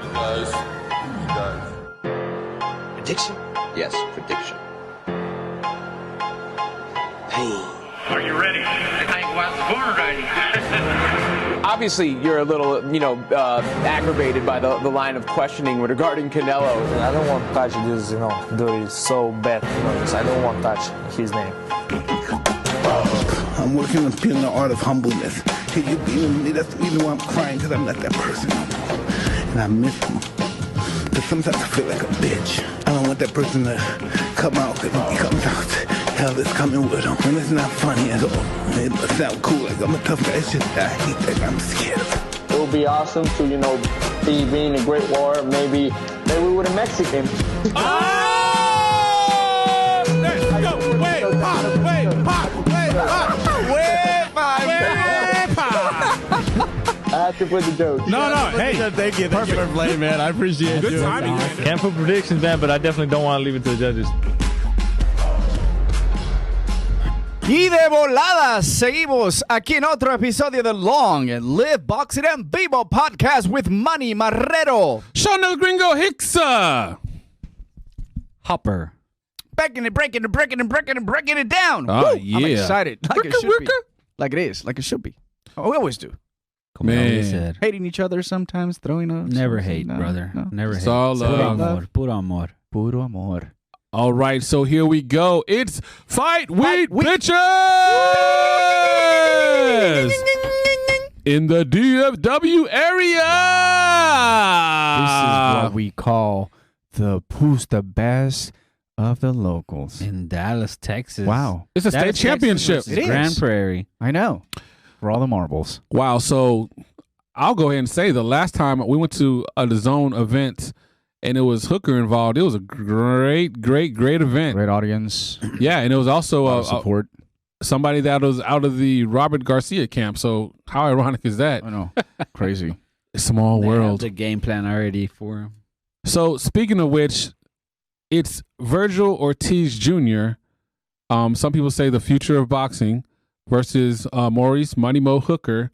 He does. Prediction? Yes, prediction. Pain. Are you ready? I was born ready. Obviously, you're a little, aggravated by the line of questioning regarding Canelo. I don't want to touch this, do it so bad. I don't want to touch his name. I'm working on peeling the art of humbleness. Hey, you being me, that's the reason why I'm crying, because I'm not that person no more. And I miss him. But sometimes I feel like a bitch. I don't want that person to come out, because when he comes out, hell is coming with him. And it's not funny at all. It must sound cool, like I'm a tough guy. It's just I hate that I'm scared. It would be awesome to, being a great warrior. Maybe we would a Mexican. Let's go. Wait, pop. I have to put the joke. No. Hey, thank you. perfect play, man. I appreciate Good you. timing. Can't put predictions, man, but I definitely don't want to leave it to the judges. Y de voladas, seguimos aquí en otro episodio de Long Live Boxing en Vivo podcast with Manny Marrero. Sean El Gringo Hicksa. Hopper. Breaking it down. Oh, Woo! yeah. I'm excited. Like it should be. Wicca. Like it is. Like it should be. Oh, we always do. Man. Said. Hating each other sometimes, throwing up. Never hate, brother. No. Never hate. It's all Puro love. amor. Puro amor. Puro amor. All right, so here we go. It's Fight Week, bitches! In the DFW area! This is what we call the Pusta Bass of the locals. In Dallas, Texas. Wow. It's a state Dallas, championship. Texas It is. Grand Prairie. I know. For all the marbles. Wow, so I'll go ahead and say the last time we went to a DAZN event and it was Hooker involved, it was a great event. Great audience. Yeah, and it was also Support. somebody that was out of the Robert Garcia camp. So how ironic is that? I know. Crazy. Small They have world. the game plan already for him. So speaking of which, it's Vergil Ortiz Jr. Some people say the future of boxing versus Maurice Money Mo Hooker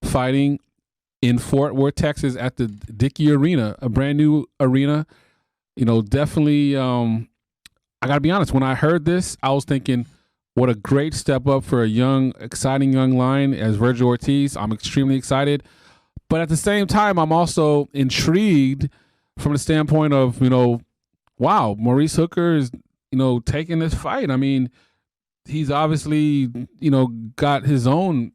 fighting in Fort Worth, Texas at the Dickies Arena, a brand new arena. Definitely, I got to be honest, when I heard this, I was thinking, what a great step up for a young, exciting young lion as Vergil Ortiz. I'm extremely excited. But at the same time, I'm also intrigued from the standpoint of, wow, Maurice Hooker is, taking this fight. I mean, he's obviously, got his own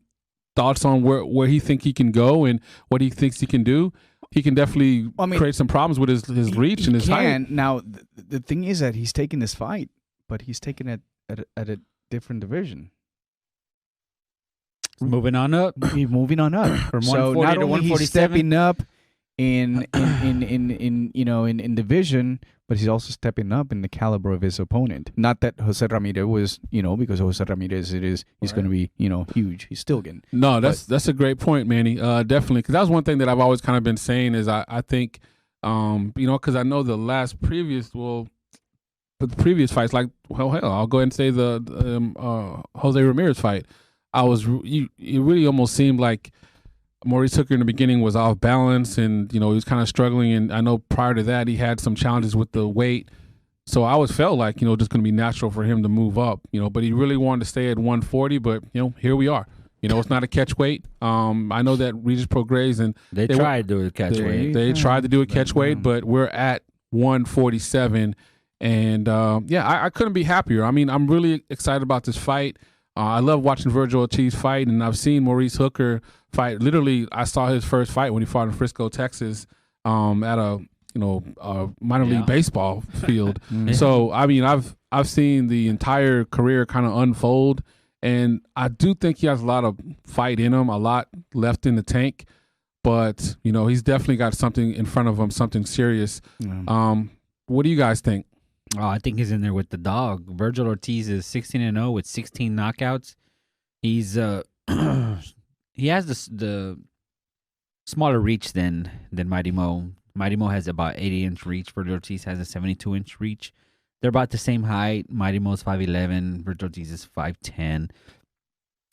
thoughts on where he think he can go and what he thinks he can do. He can definitely create some problems with his reach and his height. Now, the thing is that he's taking this fight, but he's taking it at a different division. Moving on up. He's moving on up. From So 140 not to only he's 147. stepping up in division, but he's also stepping up in the caliber of his opponent. Not that Jose Ramirez was, because Jose Ramirez he's going to be, huge. He's still getting. No, that's a great point, Manny. Definitely, because that was one thing that I've always kind of been saying is I think, because I know the previous fights, like I'll go ahead and say the Jose Ramirez fight. It really almost seemed like Maurice Hooker in the beginning was off balance and, he was kind of struggling. And I know prior to that, he had some challenges with the weight. So I always felt like, just going to be natural for him to move up, but he really wanted to stay at 140. But, here we are. It's not a catch weight. I know that Regis Prograis and They tried to do a catch weight. They tried to do a catch weight, but we're at 147. And, I couldn't be happier. I mean, I'm really excited about this fight. I love watching Vergil Ortiz fight, and I've seen Maurice Hooker fight. Literally, I saw his first fight when he fought in Frisco, Texas, at a minor league baseball field. So I mean, I've seen the entire career kind of unfold, and I do think he has a lot of fight in him, a lot left in the tank. But he's definitely got something in front of him, something serious. What do you guys think? Oh, I think he's in there with the dog. Vergil Ortiz is 16-0 with 16 knockouts. He's he has the smaller reach than Mighty Mo. Mighty Mo has about 80-inch reach. Vergil Ortiz has a 72-inch reach. They're about the same height. Mighty Mo's 5'11". Vergil Ortiz is 5'10".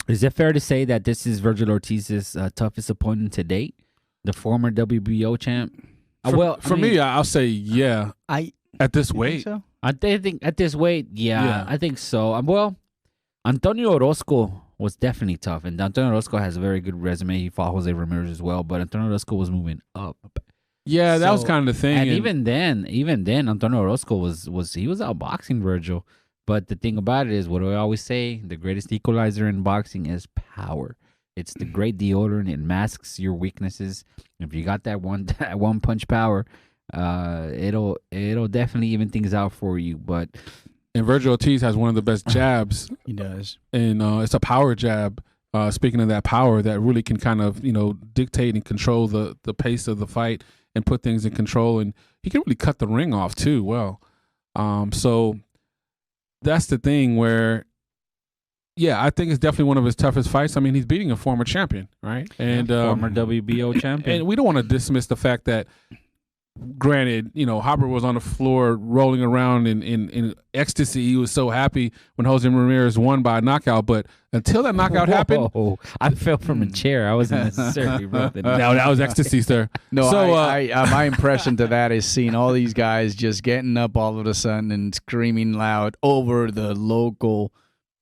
Is it fair to say that this is Vergil Ortiz's toughest opponent to date? the former WBO champ. For me, I'll say yeah. At this weight, so? I think at this weight, yeah. I think so. Antonio Orozco was definitely tough, and Antonio Orozco has a very good resume. He fought Jose Ramirez as well, but Antonio Orozco was moving up. Yeah, that was kind of the thing. And even then, Antonio Orozco was outboxing Vergil. But the thing about it is, what do I always say? The greatest equalizer in boxing is power. It's the great deodorant. It masks your weaknesses. If you got that one punch power, it'll definitely even things out for you. And Vergil Ortiz has one of the best jabs. He does. And it's a power jab. Speaking of that power, that really can kind of, dictate and control the pace of the fight and put things in control. And he can really cut the ring off too well. So that's the thing where, yeah, I think it's definitely one of his toughest fights. I mean, he's beating a former champion, right? And former WBO champion. And we don't want to dismiss the fact that, granted, Hopper was on the floor rolling around in ecstasy. He was so happy when Jose Ramirez won by a knockout. But until that knockout happened, I fell from a chair. I wasn't necessarily rubbing. No, that was ecstasy, sir. No, so my impression to that is seeing all these guys just getting up all of a sudden and screaming loud over the local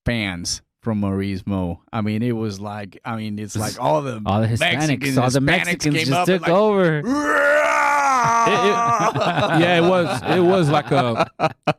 fans from Maurice Mo. I mean, it was like, it's like all the Hispanics, all the Mexicans came just up took and over. It was like a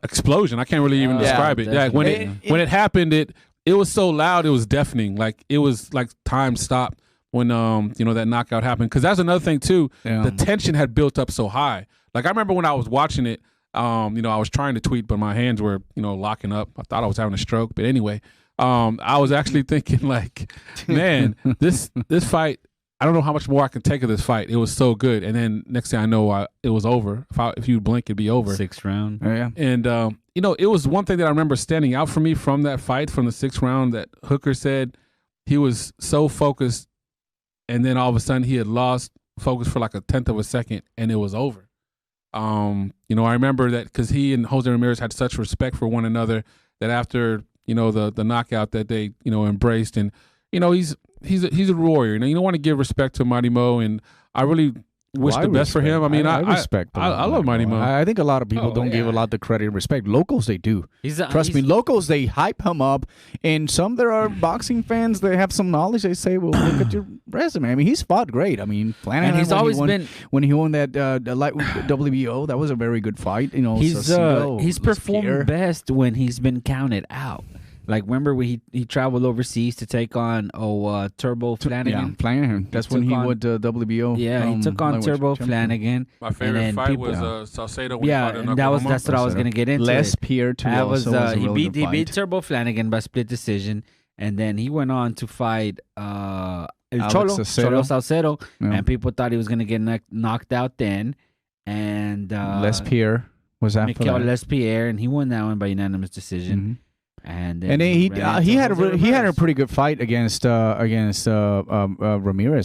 explosion. I can't really even describe it. Yeah, when it happened, it was so loud, it was deafening. Like it was like time stopped when that knockout happened. Because that's another thing too. Yeah. The tension had built up so high. Like I remember when I was watching it, I was trying to tweet, but my hands were locking up. I thought I was having a stroke. But anyway, I was actually thinking like, man, this fight. I don't know how much more I can take of this fight. It was so good. And then next thing I know, it was over. If you blink, it'd be over. 6th round. Oh, yeah. And, it was one thing that I remember standing out for me from that fight, from the 6th round, that Hooker said he was so focused. And then all of a sudden he had lost focus for like a 1/10 of a second and it was over. I remember that because he and Jose Ramirez had such respect for one another that after, the knockout that they, embraced. And, he's a warrior. You don't want to give respect to Mighty Mo, and I really wish the best for him. I mean, I respect. I love Mighty Mo. I think a lot of people don't give a lot of credit and respect. Locals, they do. Trust me, locals, they hype him up. And some there are boxing fans, they have some knowledge. They say, well, look at your resume. I mean, he's fought great. I mean, Flanagan, and he's always been when he won that light WBO, that was a very good fight. He's performed best when he's been counted out. Like, remember when he traveled overseas to take on Turbo Flanagan? Yeah, Flanagan. That's when he went to WBO. Yeah, he took on Turbo Flanagan. My favorite fight was Salcedo. When he fought in that's what I was gonna get into. Les Pierre too. He beat Turbo Flanagan by split decision, and then he went on to fight Cholo Salcedo, and people thought he was gonna get knocked out then. And Les Pierre was after that. Les Pierre, and he won that one by unanimous decision. Mm-hmm. And he had a pretty good fight against Ramirez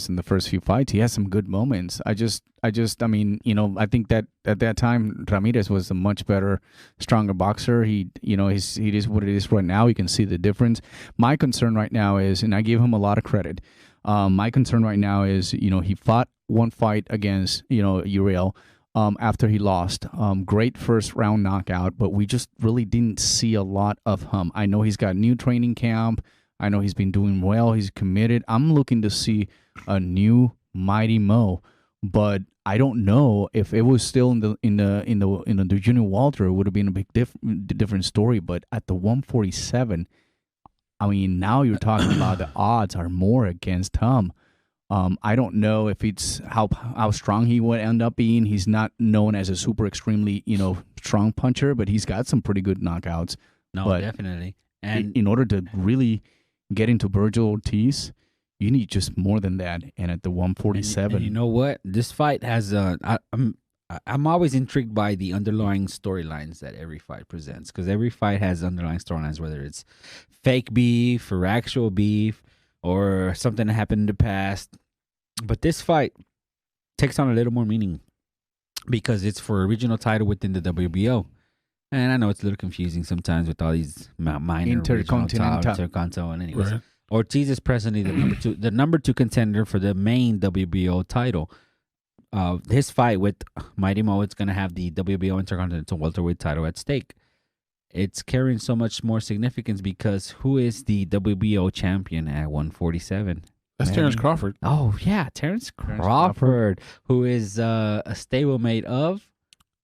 in the first few fights. He had some good moments. I think that at that time Ramirez was a much better, stronger boxer. He is what it is right now. You can see the difference. My concern right now is, and I give him a lot of credit. My concern right now is, he fought one fight against Uriel. After he lost. Great first round knockout, but we just really didn't see a lot of him. I know he's got new training camp. I know he's been doing well. He's committed. I'm looking to see a new Mighty Mo, but I don't know if it was still in the junior welter, it would have been a big different story. But at the 147, I mean, now you're talking about the odds are more against him. I don't know if it's how strong he would end up being. He's not known as a super extremely, strong puncher, but he's got some pretty good knockouts. No, but definitely. And in order to really get into Vergil Ortiz, you need just more than that. And at the 147, and you know what? This fight has I'm always intrigued by the underlying storylines that every fight presents, because every fight has underlying storylines, whether it's fake beef or actual beef, or something that happened in the past. But this fight takes on a little more meaning because it's for a regional title within the WBO. And I know it's a little confusing sometimes with all these minor intercontinental. And anyways, right. Ortiz is presently the number two contender for the main WBO title. his fight with Mighty Mo, it's going to have the WBO Intercontinental Welterweight title at stake. It's carrying so much more significance because who is the WBO champion at 147? That's Terrence Crawford. Oh, yeah, Terrence Crawford, who is a stablemate of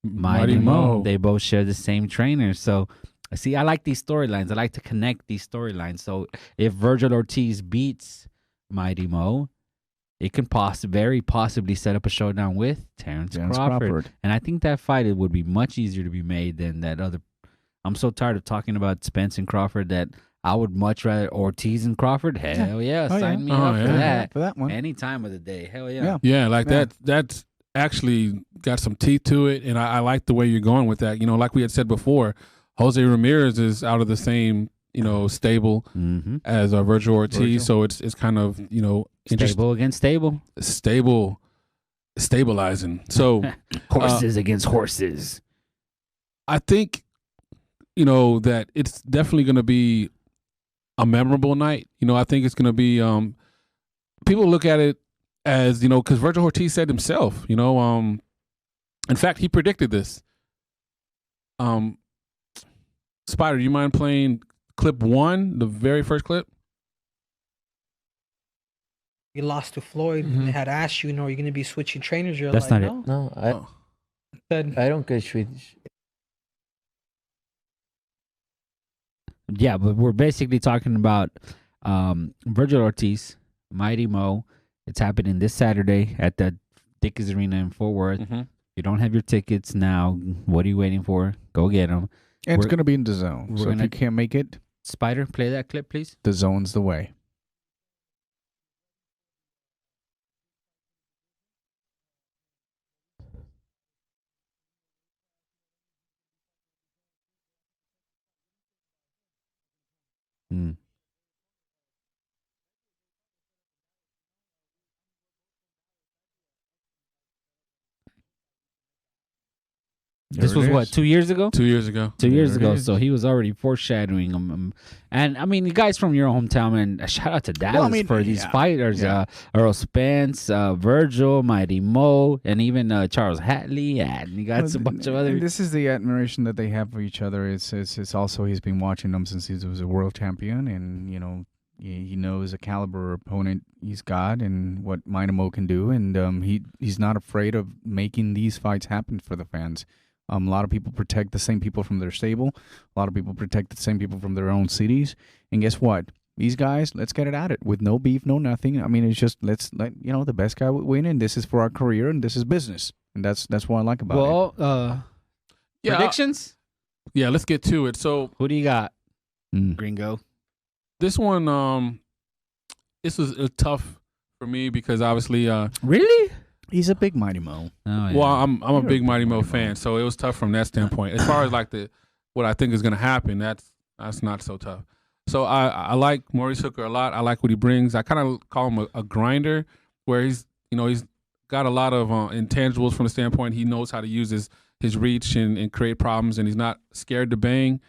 Mighty Mo. They both share the same trainer. So, see, I like these storylines. I like to connect these storylines. So, if Vergil Ortiz beats Mighty Mo, it can very possibly set up a showdown with Terrence Crawford. And I think that fight, it would be much easier to be made than that other. I'm so tired of talking about Spence and Crawford that I would much rather Ortiz and Crawford. Hell yeah, sign me up for that one. Any time of the day. Hell yeah. Yeah, like that. That's actually got some teeth to it, and I like the way you're going with that. You know, like we had said before, Jose Ramirez is out of the same stable as Vergil Ortiz, so it's kind of stable against stable, stabilizing. So horses against horses. I think that it's definitely going to be a memorable night. I think it's going to be people look at it as because Vergil Ortiz said himself. In fact, he predicted this. Spider, do you mind playing clip 1, the very first clip? You lost to Floyd, and they had asked you, are you going to be switching trainers? You're That's like, not it. No, I don't get Swedish. Yeah, but we're basically talking about Vergil Ortiz, Mighty Mo. It's happening this Saturday at the Dickies Arena in Fort Worth. You don't have your tickets now. What are you waiting for? Go get them. And it's going to be in DAZN. So if you can't make it, Spider, play that clip, please. DAZN's the way. This was what, 2 years ago? 2 years ago. 2 years ago. So he was already foreshadowing them. And I mean, you guys from your hometown, man, shout out to Dallas for these fighters. Earl Spence, Vergil, Mighty Mo, and even Charles Hatley. And you got a bunch of other. This is the admiration that they have for each other. It's also, he's been watching them since he was a world champion. And, he knows the caliber opponent he's got and what Mighty Mo can do. And he's not afraid of making these fights happen for the fans. A lot of people protect the same people from their stable. A lot of people protect the same people from their own cities. And guess what? These guys, let's get it at it with no beef, no nothing. I mean, it's just let's let the best guy win, and this is for our career, and this is business, and that's what I like about it. Predictions? Yeah, let's get to it. So, who do you got, Gringo? This one, this was tough for me because obviously, really. He's a big Mighty Mo. Oh, yeah. Well, I'm a big Mighty Mo fan, so it was tough from that standpoint. As far as like what I think is going to happen, that's not so tough. So I like Maurice Hooker a lot. I like what he brings. I kind of call him a grinder, where he's got a lot of intangibles from the standpoint he knows how to use his reach and create problems, and he's not scared to bang.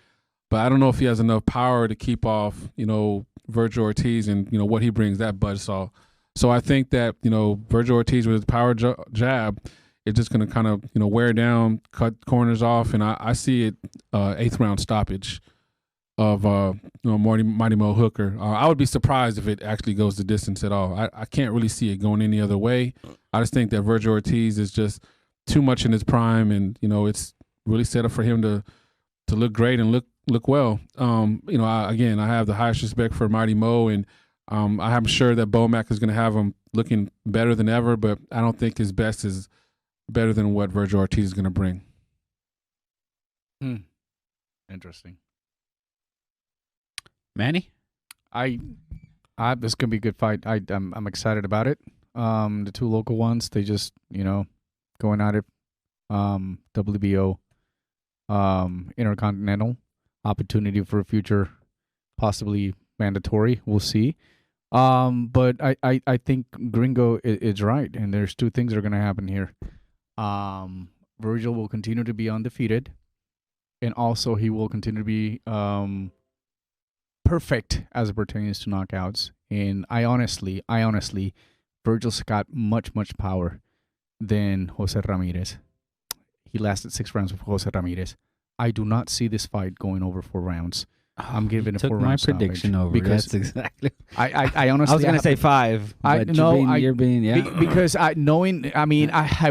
But I don't know if he has enough power to keep off Vergil Ortiz and what he brings, that buzzsaw. So I think that, Vergil Ortiz with his power jab is just going to kind of, wear down, cut corners off. And I see it 8th round stoppage of Mighty Mo Hooker. I would be surprised if it actually goes the distance at all. I can't really see it going any other way. I just think that Vergil Ortiz is just too much in his prime, and, it's really set up for him to look great and look well. I have the highest respect for Mighty Mo, and I'm sure that Bomac is going to have him looking better than ever, but I don't think his best is better than what Vergil Ortiz is going to bring. Interesting. Manny? This is going to be a good fight. I'm excited about it. The two local ones, they just, going at it. WBO, Intercontinental, opportunity for a future, possibly mandatory. We'll see. But I think Gringo is right, and there's two things that are going to happen here. Vergil will continue to be undefeated, and also he will continue to be perfect as it pertains to knockouts. And I honestly, Vergil's got much power than Jose Ramirez. He lasted 6 rounds with Jose Ramirez. I do not see this fight going over 4 rounds. I'm giving it 4 rounds. Took my prediction over. Because That's exactly. I honestly, I was going to say 5. But you're being yeah. Because I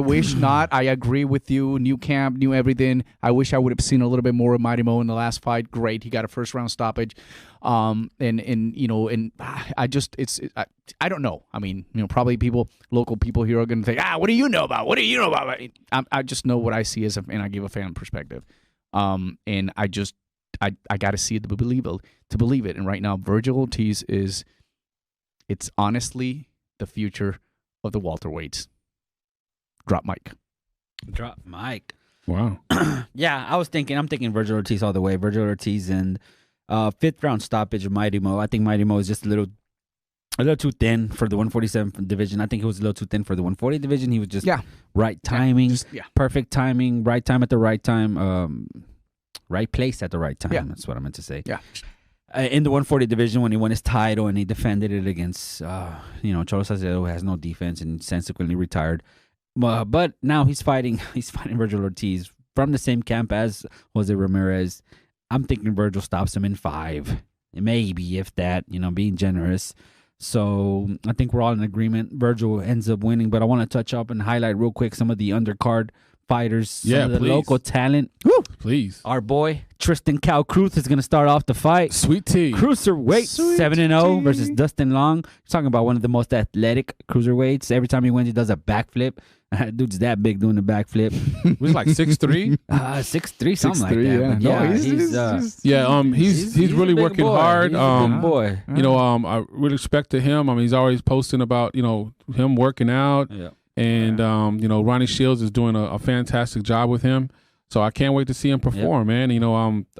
wish not. I agree with you. New camp, new everything. I wish I would have seen a little bit more of Mighty Mo in the last fight. Great, he got a first round stoppage. I don't know. I mean, probably local people here are going to think, what do you know about? What do you know about? I just know what I see and I give a fan perspective. And I got to see it to believe it. And right now, Vergil Ortiz it's honestly the future of the welterweights. Drop mic. Wow. Yeah, I'm thinking Vergil Ortiz all the way. Vergil Ortiz and 5th round stoppage of Mighty Mo. I think Mighty Mo is just a little too thin for the 147 division. I think he was a little too thin for the 140 division. He was just right timing, perfect timing, right time at the right time. Right place at the right time. Yeah. That's what I meant to say. Yeah. In the 140 division, when he won his title and he defended it against, Cholo Salcedo, who has no defense and subsequently retired. But now he's fighting Vergil Ortiz from the same camp as Jose Ramirez. I'm thinking Vergil stops him in 5, maybe if that. Being generous. So I think we're all in agreement. Vergil ends up winning, but I want to touch up and highlight real quick some of the undercard fighters, some of the local talent. Woo! Please. Our boy Tristan Cal Cruz is going to start off the fight. Sweet tea. Cruiserweight, 7-0 versus Dustin Long. You're talking about one of the most athletic cruiserweights. Every time he wins, he does a backflip. Dude's that big doing the backflip. He's like 6'3", 6'3", something like that. He's really working hard. He's a big boy. I really respect to him. I mean, he's always posting about him working out. Yeah. And Ronnie Shields is doing a fantastic job with him. So I can't wait to see him perform, man.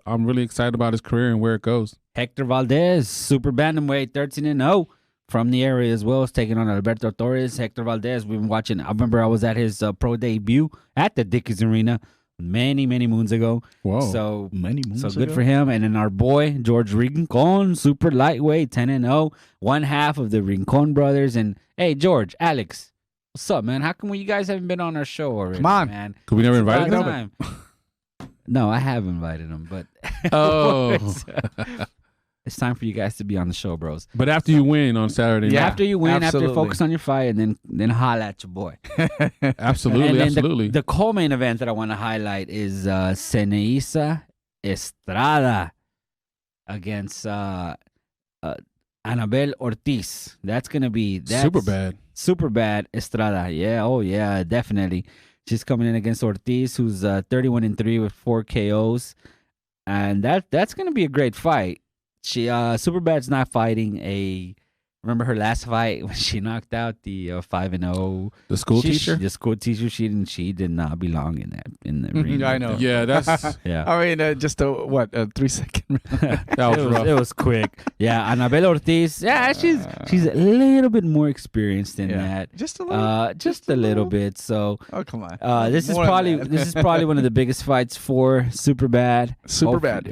I'm really excited about his career and where it goes. Hector Valdez, super bantamweight, 13-0 from the area as well, is taking on Alberto Torres. Hector Valdez, we've been watching. I remember I was at his pro debut at the Dickies Arena many moons ago. Whoa. So many moons So good ago. for him. And then our boy George Rincon, super lightweight, 10-0, one half of the Rincon brothers. And hey, George, Alex. What's up, man? How come you guys haven't been on our show already? Come on, man. Could we never invite him? No, I have invited him, but it's time for you guys to be on the show, bros. But after you win on Saturday night. Yeah, after you win, absolutely. after you focus on your fight, and then holla at your boy. Absolutely, and absolutely. The co-main event that I want to highlight is Ceneisa Estrada against Anabel Ortiz. That's gonna be super bad Estrada. Yeah, oh yeah, definitely. She's coming in against Ortiz, who's 31-3 with 4 KOs, and that's gonna be a great fight. She Superbad's not fighting a. Remember her last fight when she knocked out the 5-0 the school teacher? The school teacher. She did not belong in the ring. I know. Yeah, that's yeah. I mean, just a 3-second. That was rough. It was quick. Yeah, Anabel Ortiz. Yeah, she's a little bit more experienced than that. Just a little. Just a little bit. So. Oh, come on. This is probably one of the biggest fights for Superbad.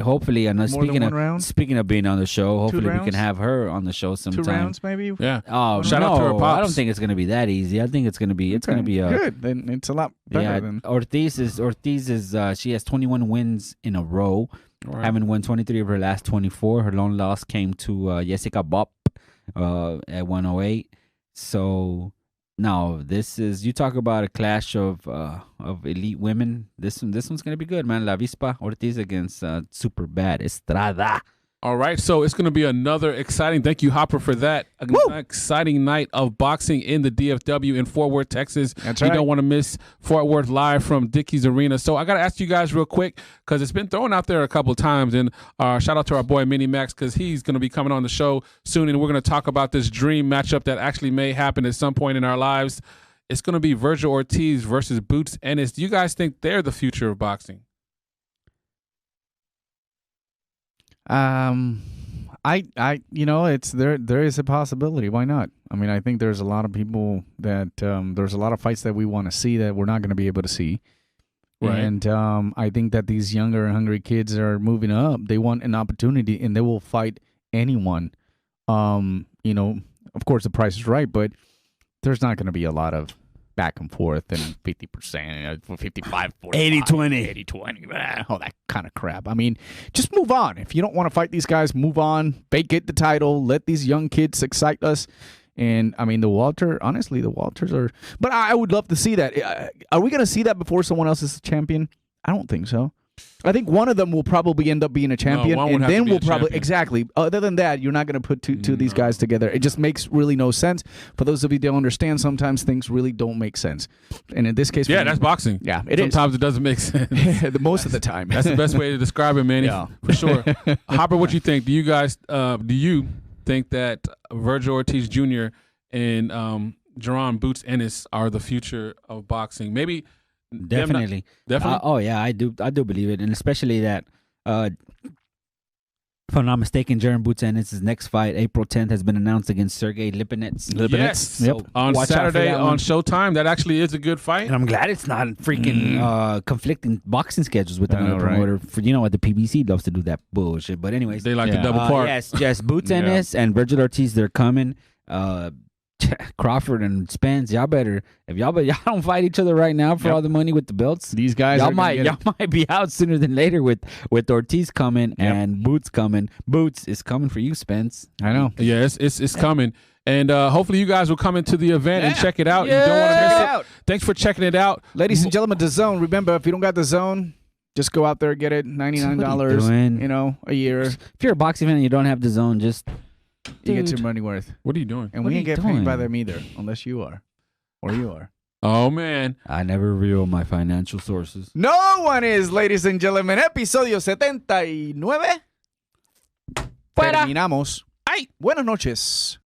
Hopefully, and speaking of being on the show, hopefully we can have her on the show sometime. 2 rounds, maybe. Yeah. Oh, shout out to her pops. I don't think it's gonna be that easy. I think it's gonna be good. Then it's a lot better than Ortiz is she has 21 wins in a row. Right. Having won 23 of her last 24. Her lone loss came to Jessica Bop at 108. So no, this is, you talk about a clash of elite women. This one's gonna be good, man. La Vispa Ortiz against Superbad Estrada. All right, so it's going to be another exciting, thank you, Hopper, for that. Exciting night of boxing in the DFW in Fort Worth, Texas. That's right. You don't want to miss Fort Worth live from Dickies Arena. So I got to ask you guys real quick, because it's been thrown out there a couple of times. And shout out to our boy Mini Max, because he's going to be coming on the show soon. And we're going to talk about this dream matchup that actually may happen at some point in our lives. It's going to be Vergil Ortiz versus Boots Ennis. Do you guys think they're the future of boxing? It's there is a possibility. Why not? I mean, I think there's a lot of people that there's a lot of fights that we want to see that we're not going to be able to see. Right. And I think that these younger and hungry kids are moving up. They want an opportunity, and they will fight anyone. Of course, the price is right, but there's not going to be a lot of back and forth and 50%, 55, 80-20. 80-20, all that kind of crap. I mean, just move on. If you don't want to fight these guys, move on. Get the title. Let these young kids excite us. And, I mean, honestly, the Walters are... But I would love to see that. Are we going to see that before someone else is a champion? I don't think so. I think one of them will probably end up being a champion, and then we'll probably... Exactly. Other than that, you're not going to put two of these guys together. It just makes really no sense. For those of you who don't understand, sometimes things really don't make sense. And in this case... Yeah, that's boxing. Yeah, sometimes it doesn't make sense. Most of the time. That's the best way to describe it, Manny, for sure. Hopper, what you think? Do you guys... do you think that Vergil Ortiz Jr. and Jaron Boots Ennis are the future of boxing? Maybe... Definitely. Oh yeah, I do believe it, and especially that. If I'm not mistaken, Jaron Boots Ennis' next fight, April 10th, has been announced against Sergey Lipinets. Yes, yep. So on Saturday on Showtime. That actually is a good fight, and I'm glad it's not freaking conflicting boxing schedules with another promoter. Right. For what the PBC loves to do that bullshit. But anyways, they like to double park. Yes, Boots Ennis and Vergil Ortiz, they're coming. Crawford and Spence, y'all don't fight each other right now for all the money with the belts. These guys, y'all might be out sooner than later with Ortiz coming and Boots coming. Boots is coming for you, Spence. I know. Yeah, it's coming, and hopefully you guys will come into the event and check it out. You don't want to miss it. Thanks for checking it out, ladies and gentlemen. DAZN. Remember, if you don't got DAZN, just go out there, get it. $99, a year. If you're a boxing fan and you don't have DAZN, just. You get your money worth. What are you doing? And we ain't get paid by them either, unless you are. Or you are. Oh, man. I never reveal my financial sources. No one is, ladies and gentlemen. Episodio 79. Fuera. Terminamos. Ay, buenas noches.